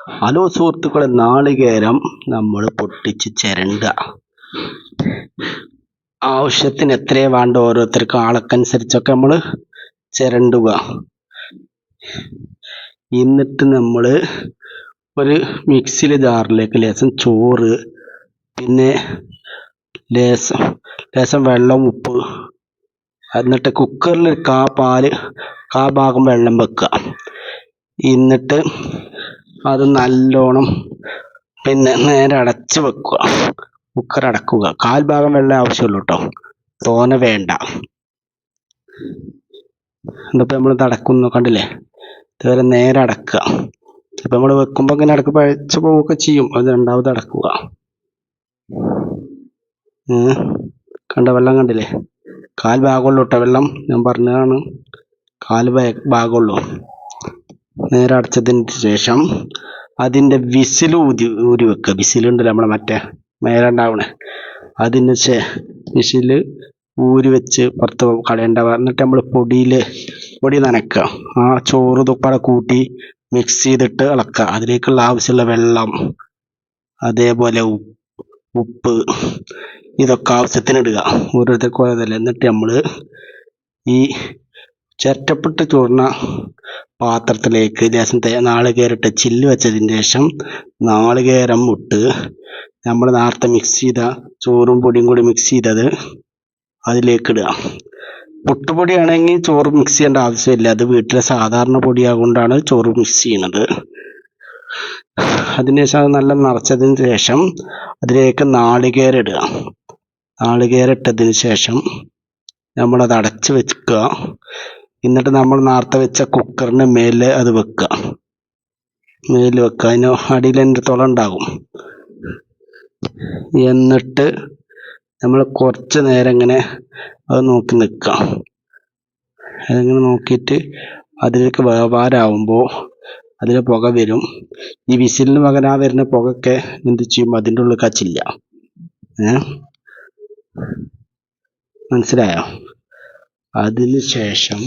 Hello സുഹൃത്തുക്കളെ, നാളികേരം നമ്മൾ പൊട്ടിച്ച് ചിരണ്ടുക. ആവശ്യത്തിന് എത്രയാ വേണ്ട ഓരോരുത്തർക്ക് ആളക്കനുസരിച്ചൊക്കെ നമ്മൾ ചിരണ്ടുക. എന്നിട്ട് നമ്മൾ ഒരു മിക്സിയിലെ ജാറിലേക്ക് ലേശം ചോറ്, പിന്നെ ലേശം വെള്ളം, ഉപ്പ്, എന്നിട്ട് കുക്കറിൽ കാ ഭാഗം വെള്ളം വെക്കുക. എന്നിട്ട് അത് നല്ലോണം നേരെ അടച്ച് വെക്കുക. കുക്കർ അടക്കുക. 1/4 ഭാഗം വെള്ളം ആവശ്യമുള്ളൂ കേട്ടോ, തോനെ വേണ്ട. എന്നിട്ട് നമ്മൾ അടക്കുന്നു, കണ്ടില്ലേ? ഇതുവരെ നേരെ അടക്കുക. ഇപ്പം നമ്മൾ വെക്കുമ്പോൾ ഇങ്ങനെ അടക്ക് പഴച്ച് പോവുകയൊക്കെ ചെയ്യും. അത് രണ്ടാമത് അടക്കുക. കണ്ട വെള്ളം കണ്ടില്ലേ? 1/4 ഭാഗമുള്ളൂ കേട്ടോ വെള്ളം, ഞാൻ പറഞ്ഞതാണ്. 1/4 ഭാഗമുള്ളൂ. നേരെ അടച്ചതിന് ശേഷം അതിൻ്റെ വിസിൽ ഊരി വെക്കുക. വിസിലുണ്ടല്ലോ നമ്മളെ മറ്റേ മേലുണ്ടാവണേ, അതിന് വിസിൽ ഊരി വെച്ച് പുറത്ത് കളയേണ്ട. എന്നിട്ട് നമ്മൾ പൊടി നനയ്ക്കുക. ആ ചോറ് തുപ്പാടെ കൂട്ടി മിക്സ് ചെയ്തിട്ട് ഇളക്കുക. അതിലേക്കുള്ള ആവശ്യമുള്ള വെള്ളം, അതേപോലെ ഉപ്പ്, ഇതൊക്കെ ആവശ്യത്തിന് ഇടുക. ഓരോരുത്തർക്കും ഓരോതല്ല. എന്നിട്ട് നമ്മൾ ഈ ചിരട്ടപ്പെട്ട് ചൂടുന്ന പാത്രത്തിലേക്ക് ലേശം നാളികേരമിട്ട് ചില്ല് വെച്ചതിന് ശേഷം നാളികേരം ഇട്ട് നമ്മൾ നേരത്തെ മിക്സ് ചെയ്ത ചോറും പൊടിയും കൂടി മിക്സ് ചെയ്തത് അതിലേക്ക് ഇടുക. പുട്ടുപൊടിയാണെങ്കിൽ ചോറ് മിക്സ് ചെയ്യേണ്ട ആവശ്യമില്ല. അത് വീട്ടിലെ സാധാരണ പൊടിയാകൊണ്ടാണ് ചോറ് മിക്സ് ചെയ്യുന്നത്. അതിനുശേഷം അത് നല്ല നിറച്ചതിന് ശേഷം അതിലേക്ക് നാളികേരം ഇടുക. നാളികേരം ഇട്ടതിന് ശേഷം നമ്മളത് അടച്ച് വെക്കുക. എന്നിട്ട് നമ്മൾ നേരത്തെ വെച്ച കുക്കറിന് മേലെ അത് വെക്കുക. അതിന് അടിയിൽ എൻ്റെ തുള ഉണ്ടാകും. എന്നിട്ട് നമ്മൾ കുറച്ച് നേരം ഇങ്ങനെ അത് നോക്കി നിൽക്കുക. അതിങ്ങനെ നോക്കിയിട്ട് അതിലേക്ക് വേവാറാവുമ്പോൾ അതിൽ പുക വരും. ഈ വിസിലിന് പകരം വരുന്ന പുകയൊക്കെ എന്ത് ചെയ്യും? അതിൻ്റെ ഉള്ളിൽ കച്ചില്ല. മനസ്സിലായോ? അതിന് ശേഷം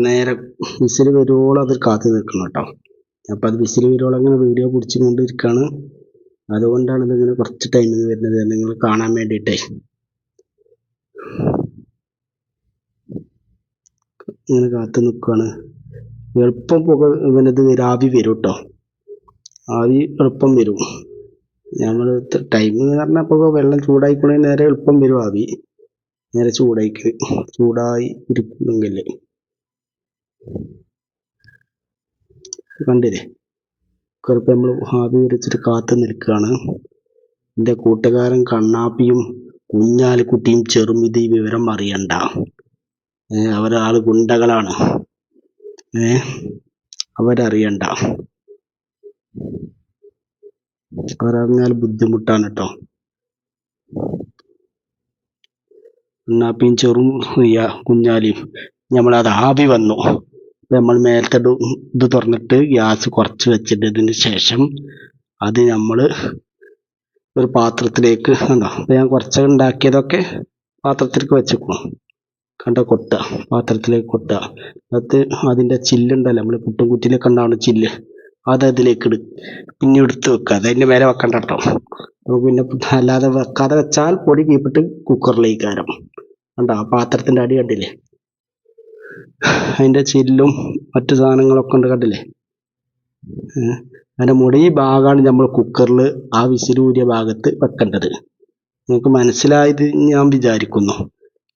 നേരെ വിസിൽ വരുവോളം അത് കാത്തു നിൽക്കണം കേട്ടോ. അപ്പം അത് വിസിൽ വരുവോളം അങ്ങനെ വീഡിയോ പിടിച്ചു കൊണ്ടിരിക്കുകയാണ്. അതുകൊണ്ടാണ് ഇതിങ്ങനെ കുറച്ച് ടൈമിൽ വരുന്നത്, നിങ്ങൾ കാണാൻ വേണ്ടിയിട്ടേ. ഇങ്ങനെ കാത്തു നിൽക്കുകയാണ്. എളുപ്പം പുക ഇവനത് ആവി വരും കേട്ടോ. ആവി എളുപ്പം വരും. നമ്മൾ ടൈം എന്ന് പറഞ്ഞാൽ ഇപ്പോൾ വെള്ളം ചൂടായിക്കൊണ്ടേ നേരെ എളുപ്പം വരും ആവി. നേരെ ചൂടായി ഇരിക്കുന്നെങ്കിൽ കണ്ടില്ലേ? കുഴപ്പം നമ്മൾ ആവി വരച്ചിട്ട് കാത്തു നിൽക്കുകയാണ്. എൻ്റെ കൂട്ടുകാരൻ കണ്ണാപ്പിയും കുഞ്ഞാലിക്കുട്ടിയും ചെറുമിത് ഈ വിവരം അറിയണ്ട. അവരാൾ ഗുണ്ടകളാണ്. അവരറിയണ്ട. അവരറിഞ്ഞാൽ ബുദ്ധിമുട്ടാണ് കേട്ടോ. കണ്ണാപ്പിയും കുഞ്ഞാലിയും നമ്മളത് ആവി വന്നു. നമ്മൾ മേലത്തെ ഇത് തുറന്നിട്ട് ഗ്യാസ് കുറച്ച് വെച്ചിട്ടതിന് ശേഷം അത് നമ്മൾ ഒരു പാത്രത്തിലേക്ക്, ഞാൻ കുറച്ച് ഉണ്ടാക്കിയതൊക്കെ പാത്രത്തിലേക്ക് വെച്ചേക്കും. കൊട്ടുക, പാത്രത്തിലേക്ക് കൊട്ടുക. അതിൻ്റെ ചില്ലുണ്ടല്ലോ, നമ്മൾ പുട്ടും കുറ്റിയിലൊക്കെ ഉണ്ടാവുന്ന ചില്ല്, അതിലേക്ക് പിന്നെ എടുത്ത് വെക്കുക. അതിൻ്റെ മേലെ വെക്കണ്ട കേട്ടോ. പിന്നെ അല്ലാതെ വെക്കാതെ വെച്ചാൽ പൊടി കീപ്പിട്ട് കുക്കറിലേക്ക് കയറും. കണ്ടോ? ആ പാത്രത്തിൻ്റെ അടി കണ്ടില്ലേ? അതിൻ്റെ ചില്ലും മറ്റു സാധനങ്ങളൊക്കെ ഉണ്ട്, കണ്ടില്ലേ? അതിൻ്റെ മുടി ഭാഗമാണ് നമ്മൾ കുക്കറിൽ ആ വിസിലൂരിയ ഭാഗത്ത് വെക്കേണ്ടത്. നിങ്ങൾക്ക് മനസ്സിലായത് ഞാൻ വിചാരിക്കുന്നു.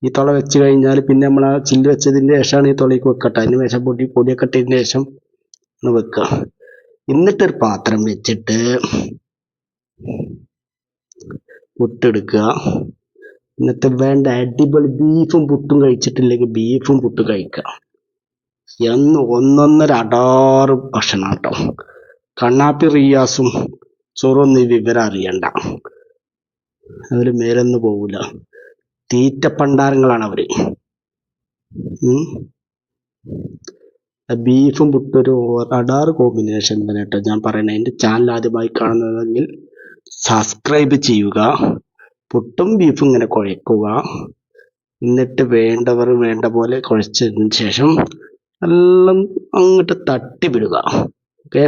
ഈ തുള വെച്ച് കഴിഞ്ഞാൽ പിന്നെ നമ്മൾ ആ ചില്ല് വെച്ചതിന് ശേഷമാണ് ഈ തുളയ്ക്ക് വെക്കട്ടെ. അതിന് ശേഷം പൊടിയൊക്കെ ഇട്ടതിന് ശേഷം വെക്കുക. എന്നിട്ടൊരു പാത്രം വെച്ചിട്ട് പുട്ടെടുക്കുക. എന്നിട്ട് വേണ്ട അടിപൊളി ബീഫും പുട്ടും കഴിച്ചിട്ടില്ലെങ്കിൽ ബീഫും പുട്ടും കഴിക്കുക. ഒന്നൊന്നര അടാറ് ഭക്ഷണം കേട്ടോ. കണ്ണാപ്പി റിയാസും ചോറൊന്നും ഈ വിവരം അറിയണ്ട. അതിൽ മേലൊന്നും പോവില്ല. തീറ്റ പണ്ടാരങ്ങളാണ് അവര്. ബീഫും പുട്ടൊരു അടാറ് കോമ്പിനേഷൻ തന്നെ കേട്ടോ ഞാൻ പറയണേ. എൻ്റെ ചാനൽ ആദ്യമായി കാണുന്നതെങ്കിൽ സബ്സ്ക്രൈബ് ചെയ്യുക. പുട്ടും ബീഫും ഇങ്ങനെ കുഴക്കുക. എന്നിട്ട് വേണ്ടവർ വേണ്ട പോലെ കുഴച്ചതിന് ശേഷം നല്ല അങ്ങോട്ട് തട്ടി വിടുക. ഓക്കെ.